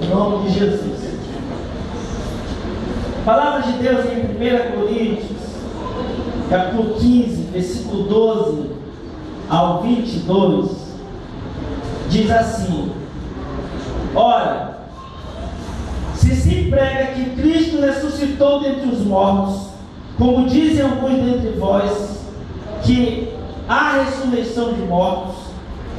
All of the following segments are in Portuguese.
Em nome de Jesus. Palavra de Deus em 1 Coríntios, capítulo 15, versículo 12 ao 22, diz assim: ora, se prega que Cristo ressuscitou dentre os mortos, como dizem alguns dentre vós, que há ressurreição de mortos,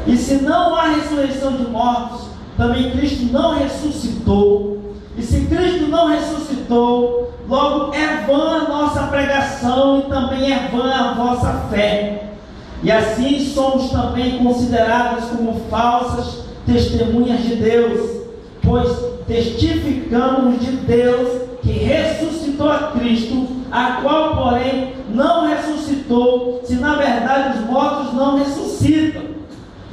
e se não há ressurreição de mortos, também Cristo não ressuscitou. E se Cristo não ressuscitou, logo é vã a nossa pregação e também é vã a vossa fé. E assim somos também considerados como falsas testemunhas de Deus, pois testificamos de Deus que ressuscitou a Cristo, a qual, porém, não ressuscitou, se na verdade os mortos não ressuscitam.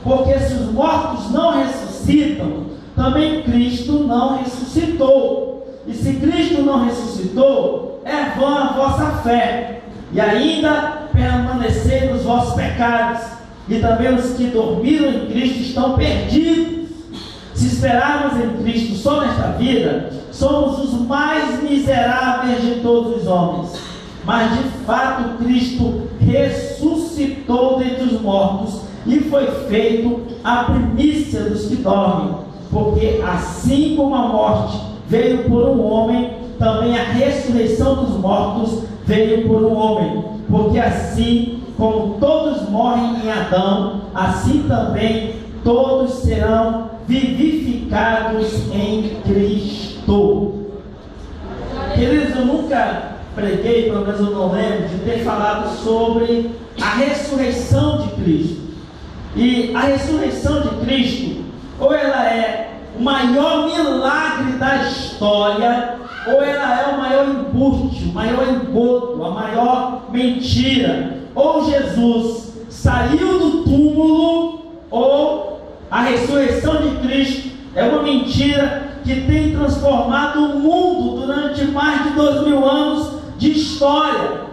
Porque se os mortos não ressuscitam, também Cristo não ressuscitou. E se Cristo não ressuscitou, é vã a vossa fé, e ainda permanecei nos vossos pecados, e também os que dormiram em Cristo estão perdidos. Se esperarmos em Cristo só nesta vida, somos os mais miseráveis de todos os homens. Mas de fato Cristo ressuscitou dentre os mortos e foi feito a primícia dos que dormem. Porque assim como a morte veio por um homem, também a ressurreição dos mortos veio por um homem. Porque assim como todos morrem em Adão, assim também todos serão vivificados em Cristo. Queridos, eu nunca preguei, pelo menos eu não lembro, de ter falado sobre a ressurreição de Cristo. E a ressurreição de Cristo, ou ela é o maior milagre da história, ou ela é o maior embuste, o maior engodo, a maior mentira. Ou Jesus saiu do túmulo, ou a ressurreição de Cristo é uma mentira que tem transformado o mundo durante mais de 2000 anos de história.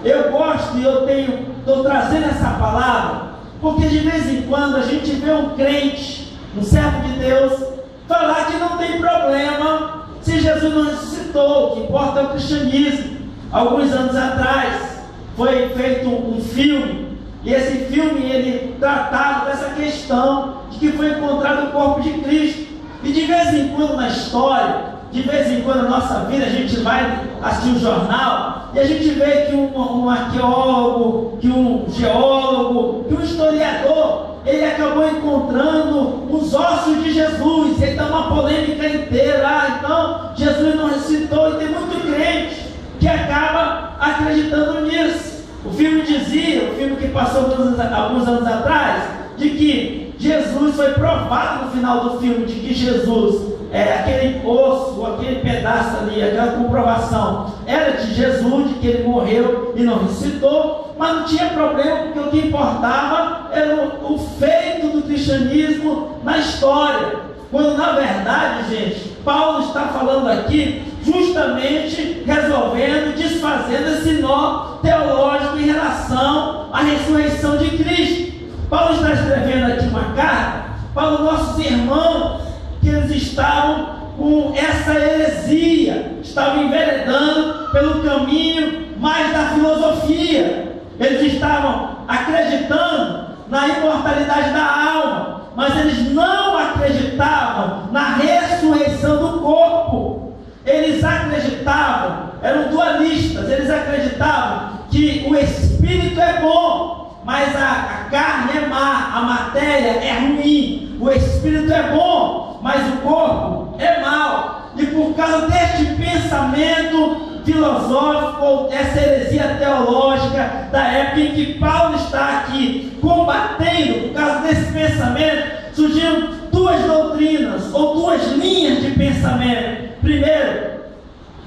Eu gosto e estou trazendo essa palavra, porque de vez em quando a gente vê um crente, um servo de Deus, falar que não tem problema se Jesus não ressuscitou, o que importa é o cristianismo. Alguns anos atrás foi feito um filme, e esse filme ele tratava dessa questão de que foi encontrado o corpo de Cristo. E de vez em quando na história, de vez em quando na nossa vida, a gente vai assistir um jornal e a gente vê que um arqueólogo, que um geólogo, que um historiador, ele acabou encontrando os ossos de Jesus. E aí está uma polêmica inteira. Então Jesus não ressuscitou, e tem muito crente que acaba acreditando nisso. O filme dizia, o filme que passou alguns anos atrás, de que Jesus foi provado no final do filme, de que Jesus, aquele osso, aquele pedaço ali, aquela comprovação, era de Jesus, de que ele morreu e não ressuscitou, mas não tinha problema, porque o que importava era o feito do cristianismo na história. Quando na verdade, gente, Paulo está falando aqui justamente resolvendo, desfazendo esse nó teológico em relação à ressurreição de Cristo. Paulo está escrevendo aqui uma carta para os nossos irmãos, que eles estavam com essa heresia, estavam enveredando pelo caminho mais da filosofia. Eles estavam acreditando na imortalidade da alma, mas eles não acreditavam na ressurreição do corpo. Eles acreditavam, eram dualistas, eles acreditavam que o espírito é bom, mas a carne é má, a matéria é ruim. O espírito é bom, mas o corpo é mau. E por causa deste pensamento filosófico, ou essa heresia teológica da época em que Paulo está aqui combatendo, por causa desse pensamento, surgiram duas doutrinas, ou duas linhas de pensamento. Primeiro,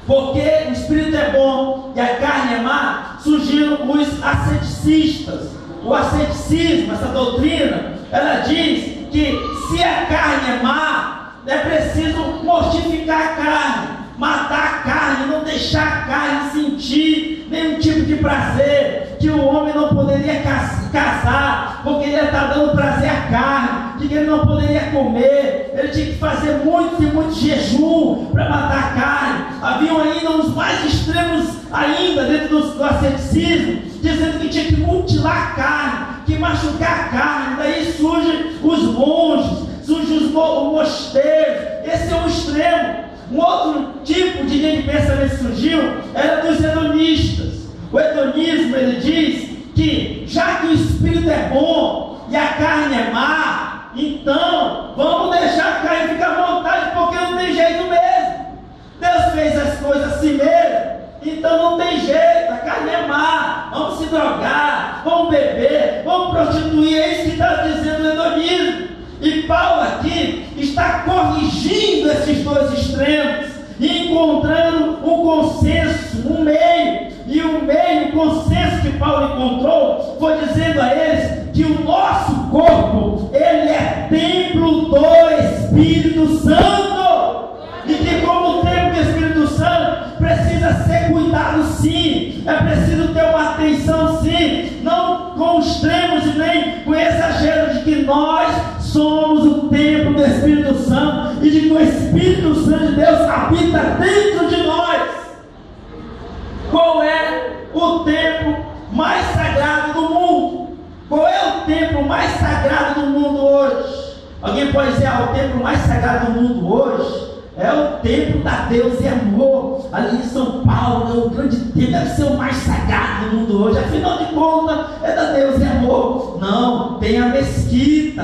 porque o espírito é bom e a carne é má, surgiram os asceticistas. O asceticismo, essa doutrina, ela diz que se a carne é má, é preciso mortificar a carne, matar a carne, não deixar a carne sentir nenhum tipo de prazer, que o homem não poderia casar, porque ele está dando prazer à carne, de que ele não poderia comer, ele tinha que fazer muitos e muitos jejum para matar a carne. Haviam ainda uns mais extremos ainda dentro do asceticismo, dizendo que tinha que mutilar a carne, que machucar a carne. Daí surgem os monges, surgem os mosteiros. Esse é um extremo. Um outro tipo de linha de pensamento surgiu, era dos hedonistas. O hedonismo, ele diz que já que o espírito é bom e a carne é má, então vamos deixar a carne ficar à vontade, porque não tem jeito mesmo. Deus fez as coisas assim mesmo, então não tem jeito, a carne é má, vamos se drogar, vamos beber, vamos prostituir. É isso que está dizendo o hedonismo. E Paulo aqui está corrigindo esses dois extremos e encontrando um consenso, um meio. E o meio, o consenso que Paulo encontrou, foi dizendo a eles que o nosso corpo, ele é templo do Espírito Santo, e que como templo do Espírito Santo precisa ser cuidado sim, é preciso ter uma atenção sim, não com extremos e nem com exagero de que nós somos o templo do Espírito Santo e de que o Espírito Santo de Deus habita dentro de nós. Qual é o templo mais sagrado do mundo? Qual é o templo mais sagrado do mundo hoje? Alguém pode dizer, o templo mais sagrado do mundo hoje é o templo da Deus e Amor, ali em São Paulo. É o grande templo, deve ser o mais sagrado do mundo hoje, afinal de contas é da Deus e Amor. Não, tem a mesquita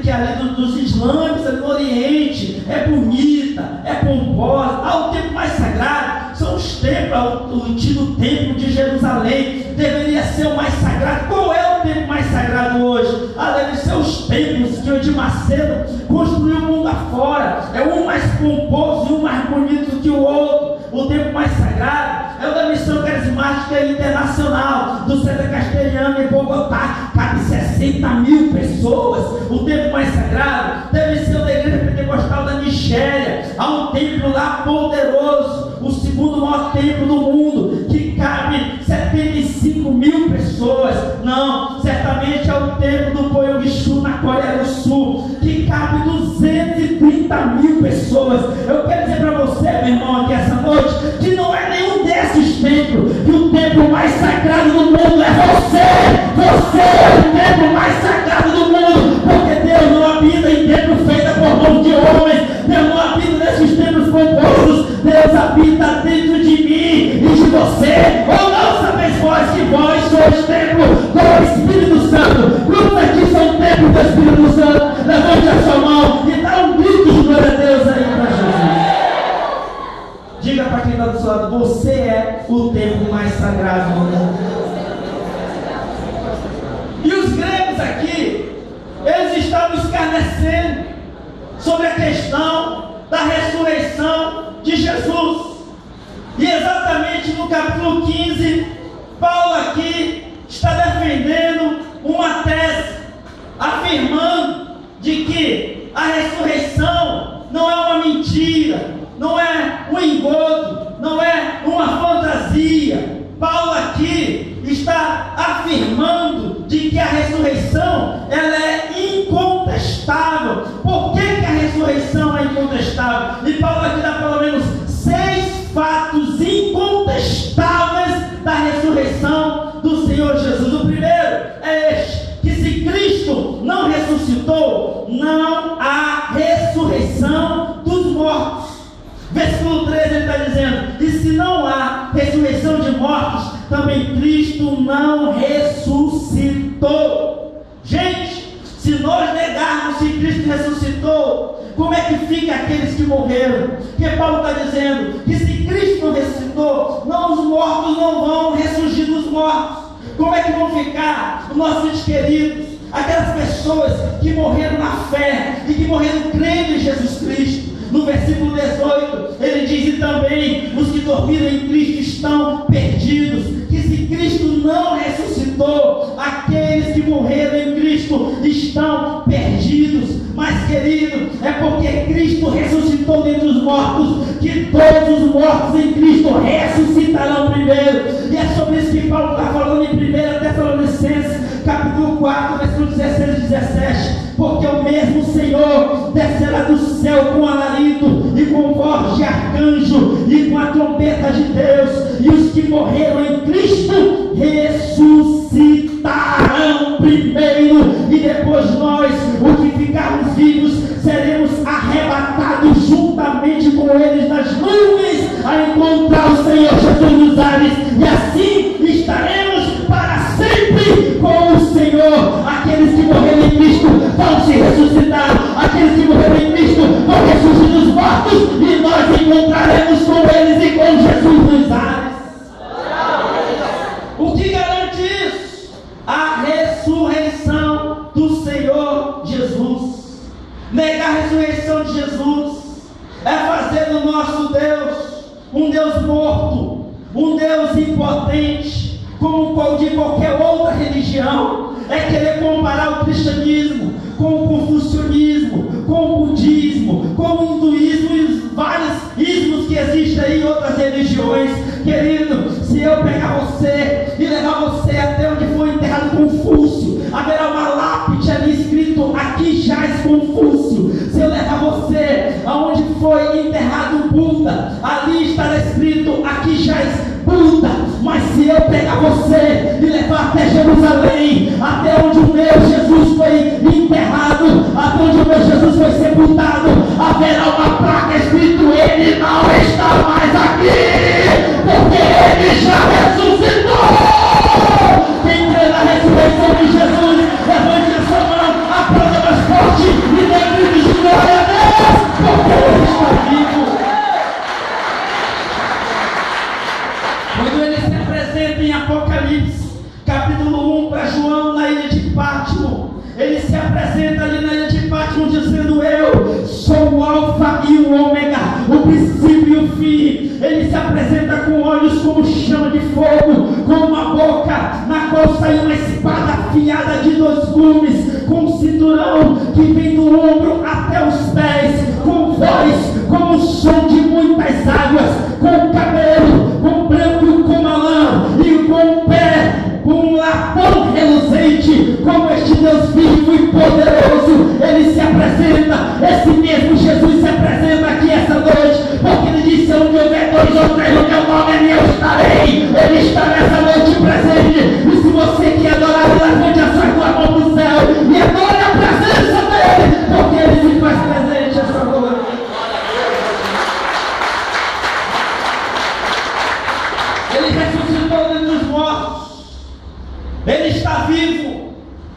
que é ali dos islâmicos, ali no Oriente, é bonita, é pomposa. O templo mais sagrado são os templos, o antigo templo de Jerusalém deveria ser o mais sagrado. Qual é o templo mais sagrado hoje? Deve ser os templos que o Edir Macedo construiu o mundo afora. É um mais pomposo e um mais bonito do que o outro. O templo mais sagrado é o da Missão Carismática Internacional do Centro Castelhano em Bogotá, cabe 60 mil pessoas. O templo mais sagrado deve ser o da Igreja Pentecostal da Nigéria. Há um templo lá poderoso, o segundo maior templo do mundo, que cabe 75 mil pessoas. Não, certamente é o templo do Pyeongchang na Coreia do Sul, que cabe 230 mil pessoas. Eu quero dizer para você, meu irmão, aqui essa noite, que não é nenhum desses templos, que o templo mais sagrado do mundo é você. Você é o templo mais sagrado do mundo, porque Deus não habita em templo feito por mãos de homens. Deus não habita nesses templos pomposos. Deus habita dentro de mim e de você. Ou não sabeis vós sois templo do Espírito Santo? Quantos aqui são templo do Espírito Santo? Levante a sua mão e dá um grito de glória a Deus aí para Jesus. Diga para quem está do seu lado, você é o templo mais sagrado do mundo. E os gregos aqui, eles estavam escarnecendo sobre a questão da ressurreição de Jesus. E exatamente no capítulo 15, Paulo aqui está defendendo uma tese, afirmando de que a ressurreição não é uma mentira, não é um engodo, não é uma fantasia. Paulo aqui está afirmando de que a ressurreição ela é incontestável. Por que a ressurreição é incontestável? E Paulo aqui dá pelo menos 6 fatos incontestáveis da ressurreição do Senhor Jesus. O primeiro é este, que se Cristo não ressuscitou, não há ressurreição dos mortos. Versículo 13 ele está dizendo, e se não há ressurreição de mortos, também Cristo não ressuscitou. Gente, se nós negarmos que Cristo ressuscitou, como é que fica aqueles que morreram? Porque Paulo está dizendo que se Cristo não ressuscitou, os mortos não vão ressurgir dos mortos. Como é que vão ficar os nossos entes queridos? Aquelas pessoas que morreram na fé e que morreram crendo em Jesus Cristo. No versículo 18, ele diz, e também os que dormiram em Cristo estão perdidos. Que se Cristo não ressuscitou, aqueles que morreram em Cristo estão perdidos. Mas querido, é porque Cristo ressuscitou dentre os mortos, que todos os mortos em Cristo ressuscitarão primeiro. E é sobre isso que Paulo está falando em 1 Tessalonicenses, capítulo 4, versículo 16 e 17. mesmo Senhor descerá do céu com alarido e com voz de arcanjo e com a trombeta de Deus, e os que morreram em Cristo ressuscitarão primeiro, e depois nós, os que ficarmos vivos, seremos arrebatados juntamente com eles nas nuvens a encontrar o Senhor Jesus nos ares, e assim estaremos para sempre com o Senhor. Aqueles que morreram em Cristo vão se ressuscitar, aqueles que morreram em Cristo vão ressurgir dos mortos, e nós encontraremos com eles e com Jesus nos ares. O que garante isso? A ressurreição do Senhor Jesus. Negar a ressurreição de Jesus é fazer do nosso Deus um Deus morto, um Deus impotente, como o de qualquer outra religião. É querer comparar o cristianismo com o confucionismo, com o budismo, com o hinduísmo e os vários ismos que existem aí em outras religiões. Querido, se eu pegar você e levar você até onde foi enterrado Confúcio, haverá uma lápide ali escrito: aqui jaz Confúcio. Se eu levar você aonde foi enterrado Buda, ali estará escrito: aqui jaz Buda. Mas se eu pegar você e levar até Jerusalém, até onde o meu Jesus foi enterrado, até onde o meu Jesus foi sepultado, haverá uma placa escrito: ele não está mais aqui, porque ele já ressuscitou. Quem crê na ressurreição de Jesus, levante a sua mão, aplauda mais forte e dê gritos de glória a Deus, porque ele está vivo. Quando ele se apresenta em Apocalipse, capítulo 1, para João, na ilha de Pátimo, ele se apresenta ali na ilha de Pátimo dizendo: eu sou o Alfa e o Ômega, o princípio e o fim. Ele se apresenta com olhos como chama de fogo, com uma boca na qual sai uma espada afiada de 2 gumes, com um cinturão que vem do ombro até os pés, com voz como o som de muitas águas, com cabelo, com branco como a lã, e com um pé, com um latão reluzente, como este Deus vivo e poderoso. Ele se apresenta, esse mesmo Jesus se apresenta aqui essa noite, porque ele disse: onde houver 2 ou 3 no meu nome, ali eu estarei. Ele está nessa noite presente, e se você quer adorar, levante a sua mão para o céu e adore a presença dele, porque ele se faz presente essa noite. Ele ressuscitou dentre os mortos, ele está vivo,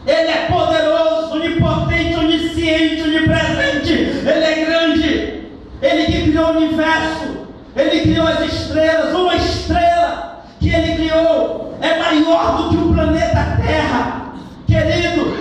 ele é poderoso, onipotente, onisciente, onipresente, ele é grande, ele que criou o universo, ele criou as estrelas. Uma estrela que ele criou é maior do que o planeta Terra. Querido,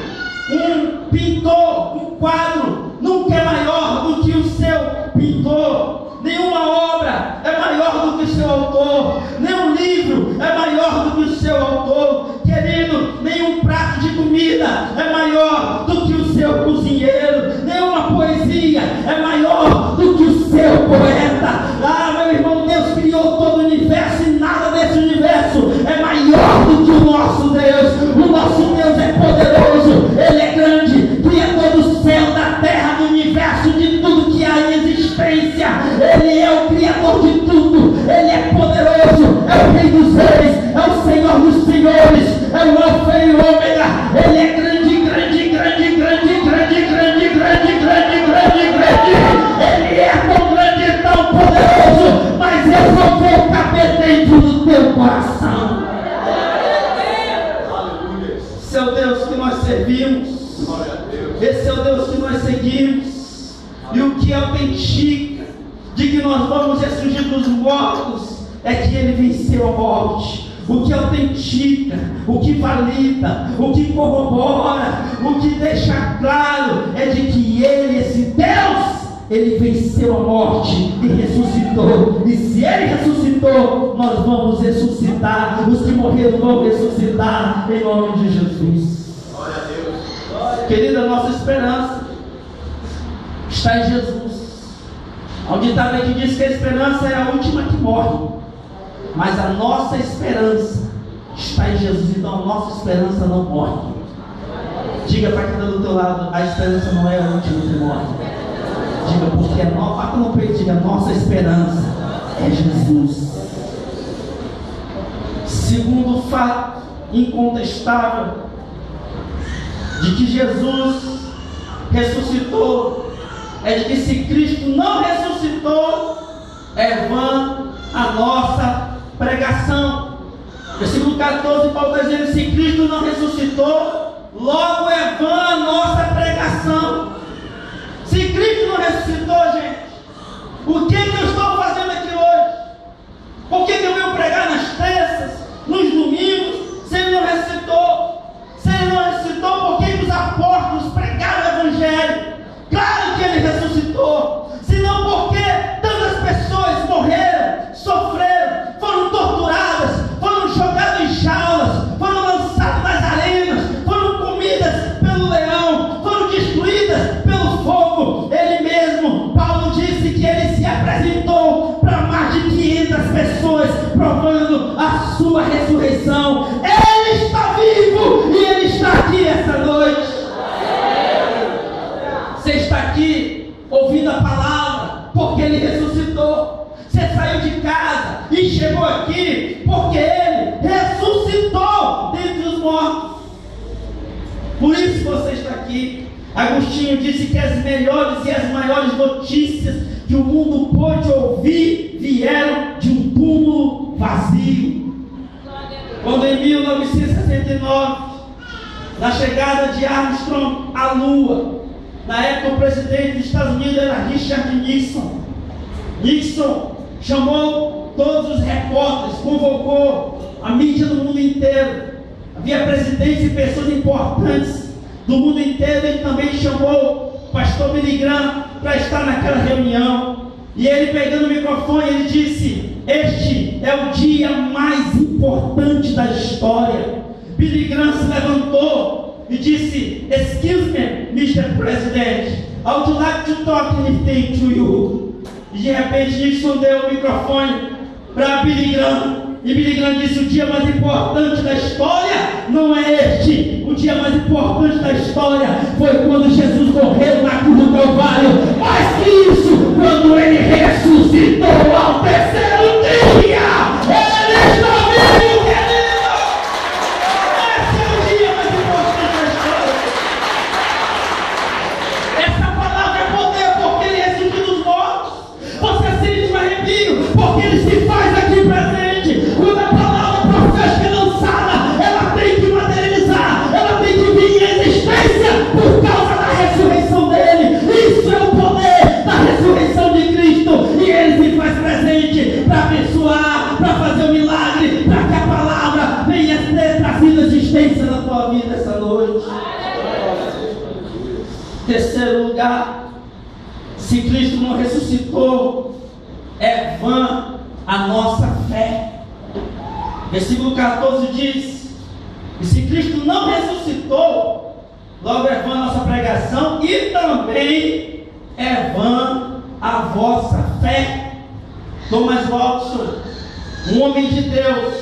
um pintor, um quadro nunca é maior do que o seu pintor. Nenhuma obra é maior do que o seu autor. Nenhum livro é maior do que o seu autor. Querido, nenhum prato de comida é maior do que o seu cozinheiro. Nenhuma poesia é maior do que o seu poeta. Ah, meu irmão, Deus criou todo o universo, e nada desse universo é maior do que o nosso Deus. O nosso Deus é poderoso, ele é grande, criador do céu, da terra, do universo, de tudo que há em existência. Ele é o criador de tudo, ele é poderoso, é o rei dos reis, é o Senhor dos senhores, é o Alfa e o Ômega. Ele é grande, grande, grande, grande, grande, grande, grande, grande, grande, grande. Ele é tão grande e tão poderoso, mas resolveu caber dentro do teu coração. Esse é o Deus que nós servimos, esse é o Deus que nós seguimos, e o que autentica de que nós vamos ressurgir dos mortos é que ele venceu a morte. O que autentica, o que valida, o que corrobora, o que deixa claro é de que ele, esse Deus, ele venceu a morte e ressuscitou. E se ele ressuscitou, nós vamos ressuscitar. Os que morreram vão ressuscitar em nome de Jesus. Glória a Deus. Querida, nossa esperança está em Jesus. Há um ditado aqui que diz que a esperança é a última que morre, mas a nossa esperança está em Jesus. Então a nossa esperança não morre. Diga para quem está do teu lado, a esperança não é o último que morre. Diga, porque bata no peito, diga, nossa esperança é Jesus. Segundo fato incontestável de que Jesus ressuscitou, é de que se Cristo não ressuscitou, é vã a nossa pregação. Versículo 14, Paulo está dizendo: se Cristo não ressuscitou, logo é vã a nossa pregação. Se Cristo não ressuscitou, gente, o que eu estou fazendo aqui hoje? Por que eu venho pregar nas terças, nos domingos, se Ele não ressuscitou? Se Ele não ressuscitou, por que os apóstolos pregaram o Evangelho? Claro que Ele ressuscitou. Senão, por que tantas pessoas morreram, sofreram, foram torturadas, foram jogadas em jaulas, foram lançadas nas arenas, foram comidas pelo leão, foram destruídas pelo fogo? Ele mesmo, Paulo disse que Ele se apresentou para mais de 500 pessoas, provando a sua ressurreição. Ele está vivo e Ele está aqui essa noite. Você está aqui ouvindo a palavra porque Ele ressuscitou. Você saiu de casa e chegou aqui porque Ele ressuscitou dentre os mortos. Por isso você está aqui. Agostinho disse que as melhores e as maiores notícias que o mundo pôde ouvir vieram de um túmulo vazio. Quando em 1969, na chegada de Armstrong à Lua, na época o presidente dos Estados Unidos era Richard Nixon. Nixon chamou todos os repórteres, convocou a mídia do mundo inteiro. Havia presidentes e pessoas importantes do mundo inteiro. Ele também chamou o pastor Billy Graham para estar naquela reunião. E ele, pegando o microfone, ele disse: este é o dia mais importante da história. Billy Graham se levantou e disse: excuse me, Mr. President, I would like to talk anything to you. E de repente Nixon deu o microfone para Billy Graham. E Billy Graham disse: o dia mais importante da história não é este. O dia mais importante da história foi quando Jesus morreu na cruz do Calvário. Mais que isso, quando Ele ressuscitou ao terceiro dia. Ele está vivo, querido. Esse é o dia mais importante da história. Essa palavra é poder, porque Ele ressuscitou dos mortos. Você sente um arrepio, porque Ele se faz aqui presente. Quando a palavra profética é lançada, ela tem que materializar, ela tem que vir em existência por causa da ressurreição dele. Isso é o poder da ressurreição de Cristo, e Ele se faz presente para abençoar, para fazer um milagre, para que a palavra venha ser trazida existência na tua vida essa noite. Terceiro lugar, se Cristo não ressuscitou, é vã a nossa fé. Versículo 14 diz: e se Cristo não ressuscitou, logo é vã a nossa pregação, e também é vã a vossa fé. Thomas Watson, um homem de Deus,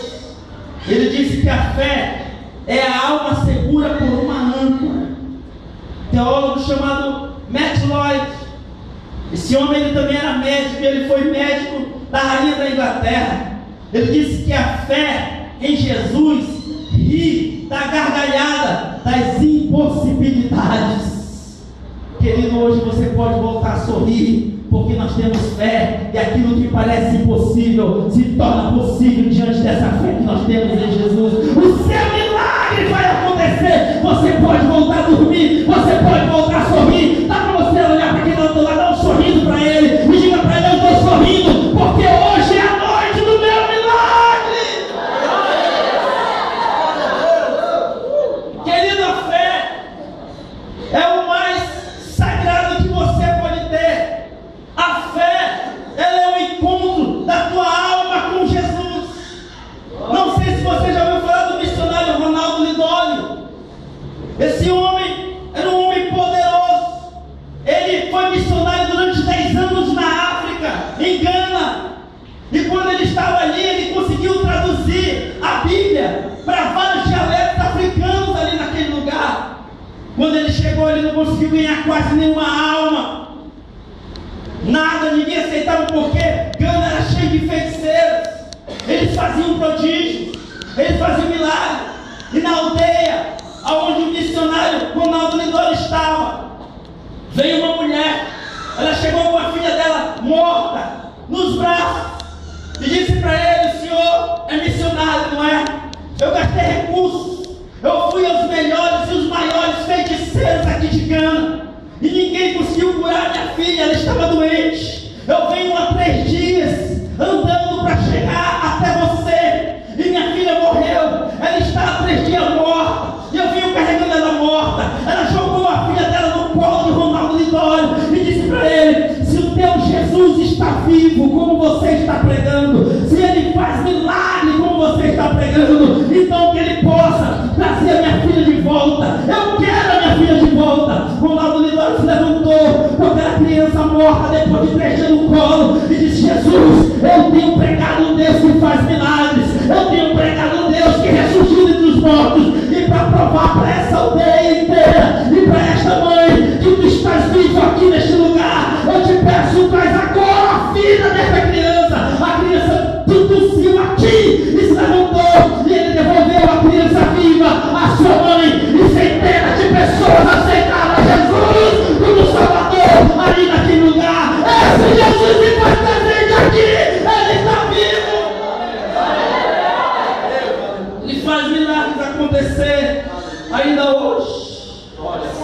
ele disse que a fé é a alma segura por uma âncora. Teólogo chamado Matt Lloyd, esse homem ele também era médico, ele foi médico da rainha da Inglaterra. Ele disse que a fé em Jesus ri da gargalhada das impossibilidades. Querido, hoje você pode voltar a sorrir, porque nós temos fé, e aquilo que parece impossível se torna possível diante dessa fé que nós temos em Jesus. O seu milagre vai acontecer. Você pode voltar a dormir, você pode voltar a sorrir. Dá para você olhar para quem está do outro lado, dá um sorriso para ele e diga para ele: eu estou sorrindo, porque hoje é a noite do meu milagre. Querido, a fé é o mais sagrado que você pode ter. A fé, ela é o encontro da tua alma com Jesus. Não sei se você já ouviu falar do missionário Ronaldo Lidório. Esse homem era um homem poderoso. quase nenhuma alma. Nada, ninguém aceitava porque Cana era cheio de feiticeiros. Eles faziam prodígios, eles faziam milagres. E na aldeia, onde o missionário Ronaldo Lindor estava, veio uma mulher. Ela chegou com a filha dela morta nos braços e disse para ele: o senhor é missionário, não é? Eu gastei recursos, eu fui aos melhores e os maiores feiticeiros aqui de Cana, e ninguém conseguiu curar minha filha, ela estava doente. Eu venho há 3 dias andando para chegar até você, e minha filha morreu, ela está há 3 dias morta, e eu venho carregando ela morta. Ela jogou a filha dela no colo de Ronaldo Lidório e disse para ele: se o teu Jesus está vivo, como você está pregando, se ele faz milagre como você está pregando, então que ele possa trazer a minha filha de volta. Eu quero a minha filha de volta. Ronaldo Lidório se levantou com aquela criança morta depois de 3 dias no colo e disse: Jesus, eu tenho pregado um Deus que faz milagres, eu tenho pregado um Deus que ressuscita entre os mortos, e para provar para essa aldeia inteira e para esta mãe que tu estás vivo aqui neste lugar, eu te peço, traz agora a filha dessa criança. A criança tossiu aqui e se levantou, e ele devolveu a criança viva à sua mãe, e centenas de pessoas aceitaram a Jesus como Salvador ali naquele lugar. Esse Jesus que faz presente aqui, ele está vivo. Ele faz milagres acontecer ainda hoje.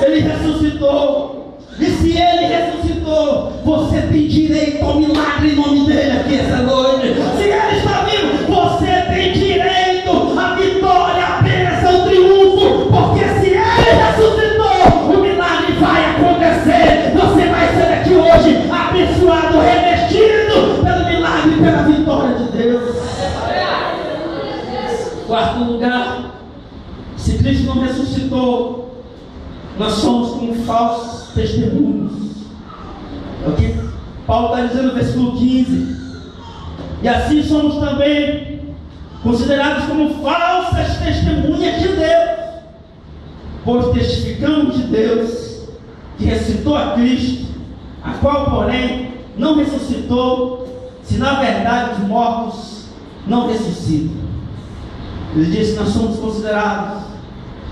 Ele ressuscitou. E se ele ressuscitou, você tem direito ao milagre em nome dele aqui essa noite. Se ele está vivo, você tem direito à vitória, à bênção, ao triunfo. Porque se ele ressuscitou, o milagre vai acontecer. Você vai ser aqui hoje abençoado, revestido pelo milagre e pela vitória de Deus. 4º lugar, se Cristo não ressuscitou, nós somos como falsos testemunhos. É o que Paulo está dizendo no versículo 15. E assim somos também considerados como falsas testemunhas de Deus, pois testificamos de Deus que ressuscitou a Cristo, a qual porém não ressuscitou, se na verdade os mortos não ressuscitam. Ele diz que nós somos considerados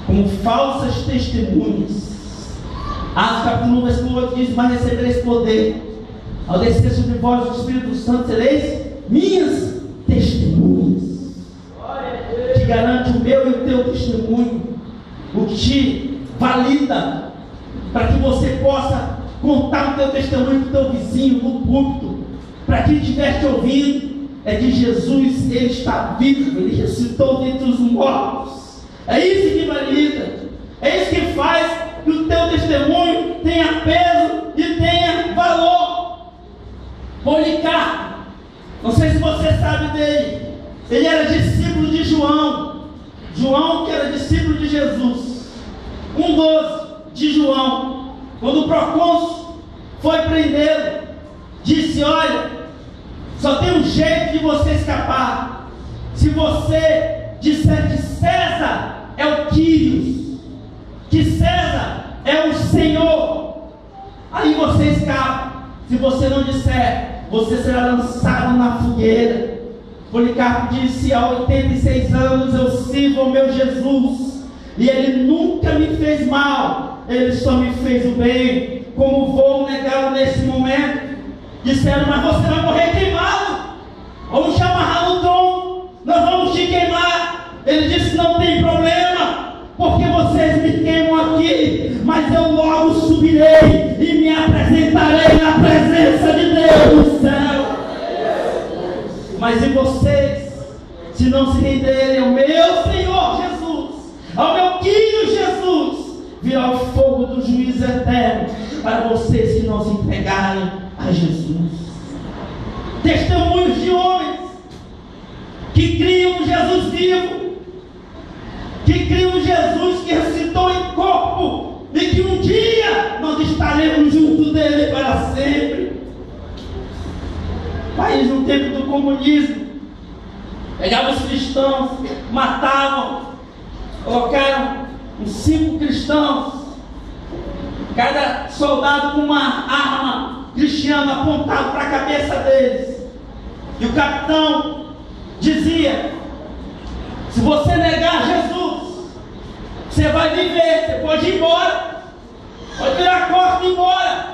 como falsas testemunhas. Atos capítulo 1, versículo 8 diz: mas recebereis poder, ao descer sobre vós o Espírito Santo, sereis minhas testemunhas. Que garante o meu e o teu testemunho, o que te valida, para que você possa contar o teu testemunho para o teu vizinho no púlpito, para quem estiver te ouvindo, é que Jesus, ele está vivo, ele ressuscitou dentre os mortos. É isso que valida, é isso que faz que o teu testemunho tenha peso e tenha valor. Policarpo, não sei se você sabe dele, ele era discípulo de João, que era discípulo de Jesus. Um dos de João, quando o procônsul foi prendê-lo, disse: olha, só tem um jeito de você escapar, se você disser que César é o Quírios, que César é o Senhor, aí você escapa. Se você não disser, você será lançado na fogueira. Policarpo disse: há 86 anos eu sirvo ao meu Jesus, e ele nunca me fez mal, ele só me fez o bem. Como vou negá-lo nesse momento? Disseram: mas você vai morrer queimado, vamos te amarrar no tronco, nós vamos te queimar. Ele disse: não tem problema, porque vocês me queimam aqui, mas eu logo subirei e me apresentarei na presença de Deus no céu. Mas e vocês, se não se renderem ao meu Senhor Jesus, ao meu Quírios Jesus, virá o fogo do juízo eterno para vocês que não se entregarem a Jesus. Testemunhos de homens que criam no Jesus vivo, que criam no Jesus que ressuscitou em corpo, e que um dia nós estaremos junto dele para sempre. País no tempo do comunismo, pegavam os cristãos, matavam, colocaram uns 5 cristãos cada soldado com uma arma cristiana apontada para a cabeça deles. E o capitão dizia: se você negar Jesus, você vai viver, você pode ir embora, pode virar a costa e ir embora.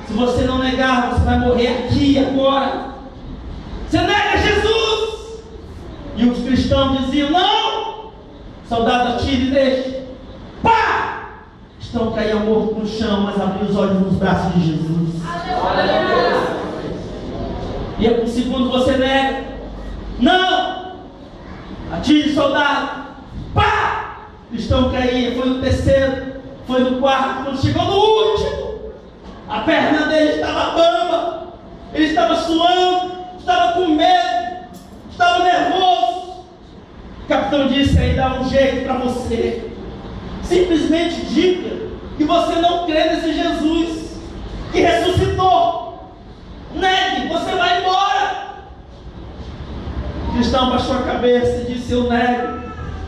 Se você não negar, você vai morrer aqui agora. Você nega Jesus. E os cristãos diziam: não. Soldado atira e deixa. Pá! Estão caíam morto no chão, mas abriu os olhos nos braços de Jesus. E o segundo você nega. Não. Atire, soldado. Pá! Cristão caía. Foi no terceiro, foi no quarto. Quando chegou no último, a perna dele estava bamba, ele estava suando, estava com medo, estava nervoso. O capitão disse: aí dá um jeito para você. Simplesmente diga que você não crê nesse Jesus que ressuscitou. Negue, você vai embora. O cristão abaixou a cabeça e disse: eu nego.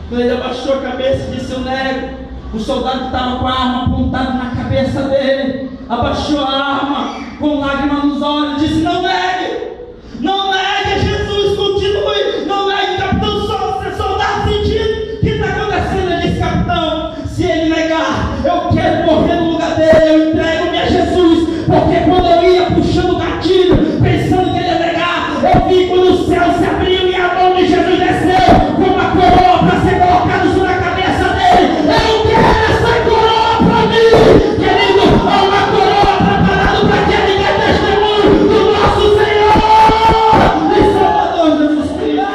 Quando ele abaixou a cabeça e disse: eu nego, o soldado que estava com a arma apontada na cabeça dele abaixou a arma com lágrimas nos olhos e disse: não negue, não negue Jesus, continue, não negue. Capitão, soldado, sentindo o que está acontecendo? Ele disse: capitão, se ele negar, eu quero morrer no lugar dele, eu entrego-me a Jesus. Porque quando eu ia puxando o gatilho, pensando que ele ia negar, eu vi quando o céu se abriu e a mão de Jesus desceu com uma coroa para ser colocada sobre a cabeça dele. Eu quero essa coroa para mim, querido. Há uma coroa preparada para aquele que é testemunho do nosso Senhor e Salvador Jesus Cristo.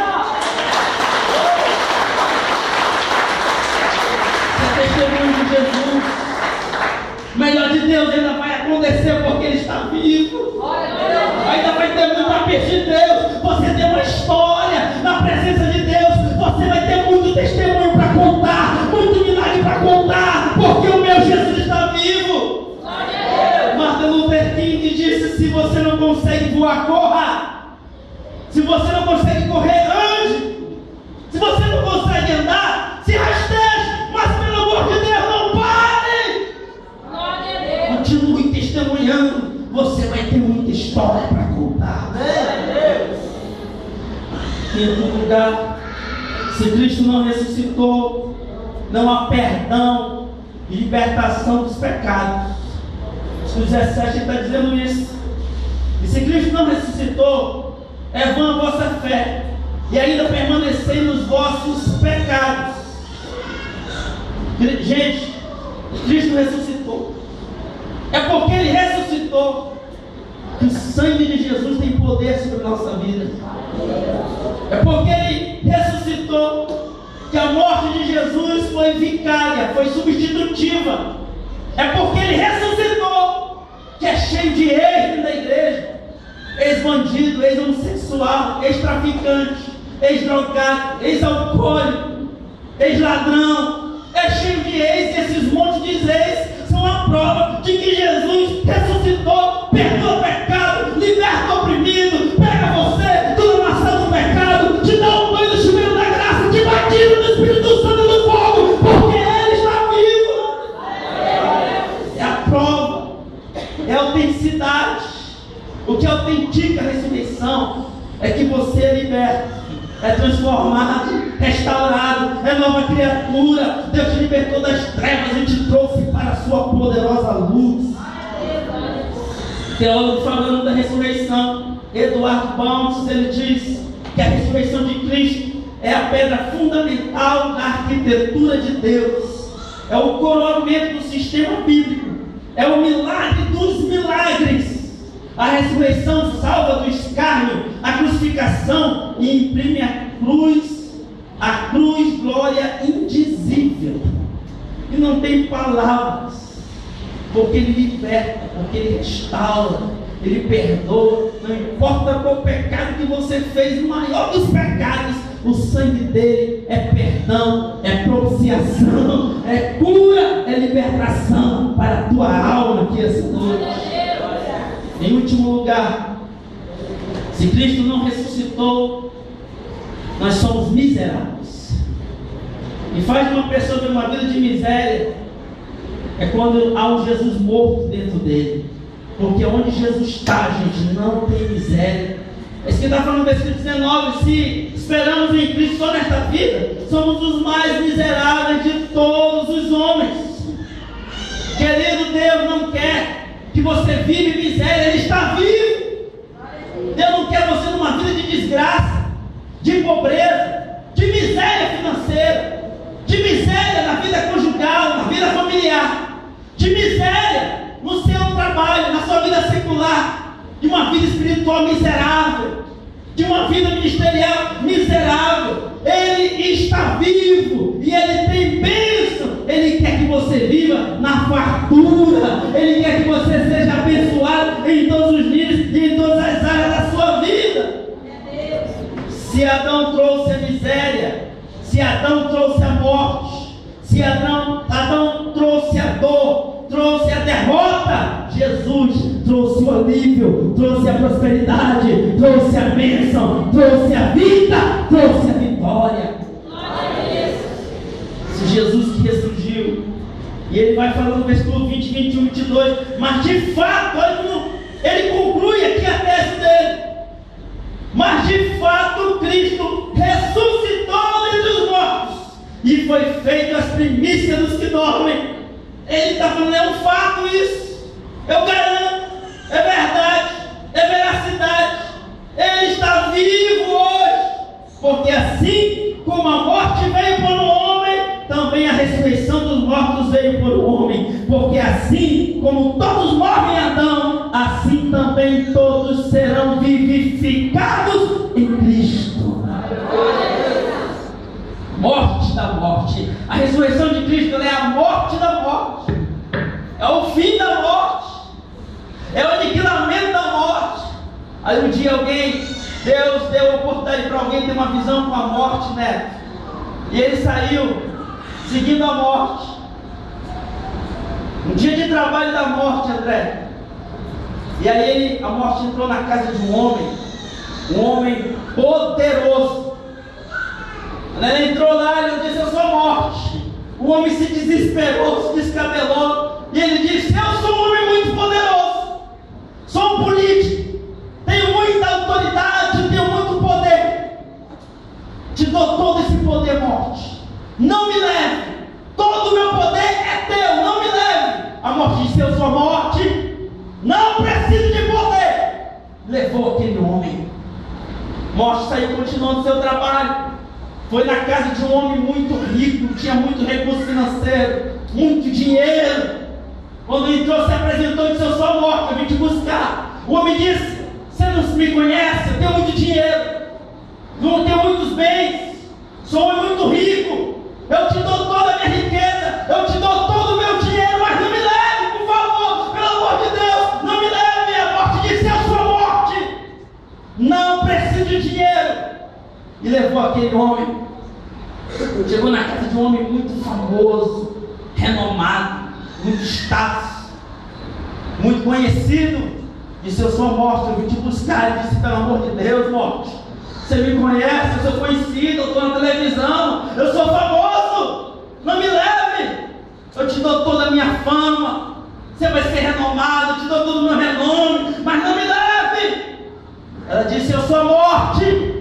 É testemunho de Jesus. O melhor de Deus ainda vai acontecer porque Ele está vivo. Ainda vai ter muito a pedir de Deus. Você tem uma história na presença de Deus. Você vai ter muito testemunho para contar, muito milagre para contar, porque o meu Jesus está vivo. Martin Luther King disse: se você não consegue voar, corra. Se você não consegue correr, ande. Se você não consegue andar, se rasteje. Mas pelo amor de Deus, não pare. Continue testemunhando. Você vai ter muita história para contar. Em outro lugar, se Cristo não ressuscitou, não há perdão e libertação dos pecados. O 17 está dizendo isso. E se Cristo não ressuscitou, é vã a vossa fé, e ainda permanecei nos vossos pecados. Gente, Cristo ressuscitou. É porque Ele ressuscitou que o sangue de Jesus tem poder sobre a nossa vida. É porque Ele ressuscitou que a morte de Jesus foi vicária, foi substitutiva. É porque Ele ressuscitou que é cheio de ex dentro da igreja. Ex-bandido, ex-homossexual, ex-traficante, ex-drogado, ex-alcoólico, ex-ladrão. É cheio de ex, e esses montes de ex são a prova de que Jesus ressuscitou, perdoa o pecado, liberta o oprimido, pega você, toda nação do pecado, te dá um banho no chuveiro da graça, te batiza no Espírito Santo e no fogo, porque Ele está vivo. É a prova, é a autenticidade. O que autentica a ressurreição é que você é liberto, é transformado, restaurado, é nova criatura. Deus te libertou das trevas e te trouxe para a sua poderosa luz. Teólogo falando da ressurreição, Eduardo Baunces, ele diz que a ressurreição de Cristo é a pedra fundamental da arquitetura de Deus, é o coroamento do sistema bíblico, é o milagre dos milagres. A ressurreição salva do escárnio, a crucificação, e imprime a cruz glória indizível. E não tem palavras, porque Ele liberta, porque Ele restaura, Ele perdoa. Não importa qual pecado que você fez, o maior dos pecados, o sangue dele é perdão, é propiciação, é cura, é libertação para a tua alma aqui essa noite. Em último lugar, se Cristo não ressuscitou, nós somos miseráveis. E faz de uma pessoa ter uma vida de miséria É quando há um Jesus morto dentro dele. Porque onde Jesus está, gente, não tem miséria. É isso que está falando no versículo 19. Se esperamos em Cristo só nesta vida, somos os mais miseráveis de todos os homens. Querido, Deus não quer que você vive miséria. Ele está vivo. Deus não quer você numa vida de desgraça, de pobreza, de miséria financeira, de miséria na vida conjugal, na vida familiar, de miséria no seu trabalho, na sua vida secular, de uma vida espiritual miserável, de uma vida ministerial miserável. Ele está vivo e Ele tem bênção. Ele quer que você viva na fartura. Ele quer que você seja abençoado em todos os níveis e em todas as áreas da sua vida. Se Adão trouxe a miséria, se Adão trouxe a morte, se Adão trouxe a dor, trouxe a derrota, Jesus trouxe o alívio, trouxe a prosperidade, trouxe a bênção, trouxe a vida, trouxe a vitória. Se Jesus que ressurgiu, e ele vai falando no versículo 20, 21, 22, mas de fato, ele conclui aqui a tese dele, mas de fato Cristo ressuscitou dentre os mortos, e foi feito as primícias dos que dormem. Ele está falando, é um fato isso, eu garanto, é verdade, é veracidade. Ele está vivo hoje, porque assim como a morte veio para o homem, também a ressurreição dos mortos veio para o homem, porque assim como todos morrem em Adão, assim também todos serão vivificados em Cristo. Morte da morte, a ressurreição de Cristo é a morte da morte, é o fim da morte, é o aniquilamento da morte. Aí um dia Deus deu a oportunidade para alguém ter uma visão com a morte, né? E ele saiu seguindo a morte. Um dia de trabalho da morte, André. E aí a morte entrou na casa de um homem poderoso. Quando ele entrou lá, ele disse, eu sou morte. O homem se desesperou, se descabelou, e ele disse, eu sou um homem muito poderoso, sou um político, tenho muita autoridade, tenho muito poder, te dou todo esse poder, morte, não me leve, todo o meu poder é teu, não me leve. A morte disse, eu sou morte, não preciso de poder. Levou aquele homem. Morte saiu continuando seu trabalho. Foi na casa de um homem muito rico, tinha muito recurso financeiro, muito dinheiro. Quando entrou, se apresentou e disse, eu sou morto, eu vim te buscar. O homem disse, você não me conhece, eu tenho muito dinheiro, eu tenho muitos bens, sou um homem muito rico, eu te dou toda a minha riqueza, eu te dou todo o meu dinheiro, mas não me leve, por favor, pelo amor de Deus, não me leve. A morte disse, eu sou morte, não preciso de dinheiro. E levou aquele homem. Chegou na casa de um homem muito famoso, renomado, muito status, muito conhecido. Disse, eu sou morte, eu vim te buscar. Ele disse, pelo amor de Deus, morte, você me conhece, eu sou conhecido, eu estou na televisão, eu sou famoso, não me leve. Eu te dou toda a minha fama, você vai ser renomado, eu te dou todo o meu renome, mas não me leve. Ela disse, eu sou morte,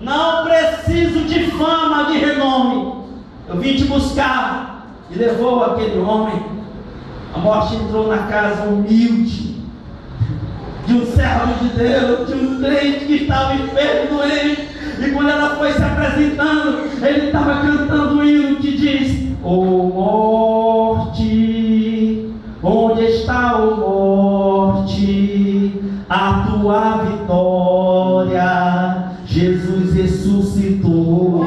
não preciso de fama, de renome, eu vim te buscar. E levou aquele homem. A morte entrou na casa humilde de um servo de Deus, de um crente que estava enfermo e doente. E quando ela foi se apresentando, ele estava cantando um hino que diz, ô morte, onde está, ô morte, a tua vitória? Jesus ressuscitou.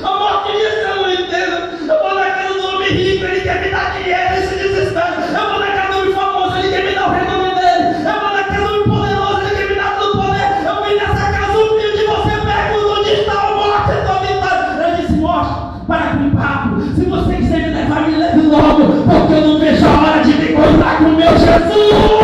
A morte disse, eu não entendo. Eu vou na casa do homem rico, ele quer me dar dinheiro, ele se desespera. Eu vou na casa do homem famoso, ele quer me dar o renome dele. Eu vou na casa do homem poderoso, ele quer me dar todo o poder. Eu vim nessa casa humilde, você pergunta onde está a morte, a tua vitória. Eu disse, morte, para com o papo. Se você quiser me levar, me leve logo, porque eu não vejo a hora de me encontrar com o meu Jesus.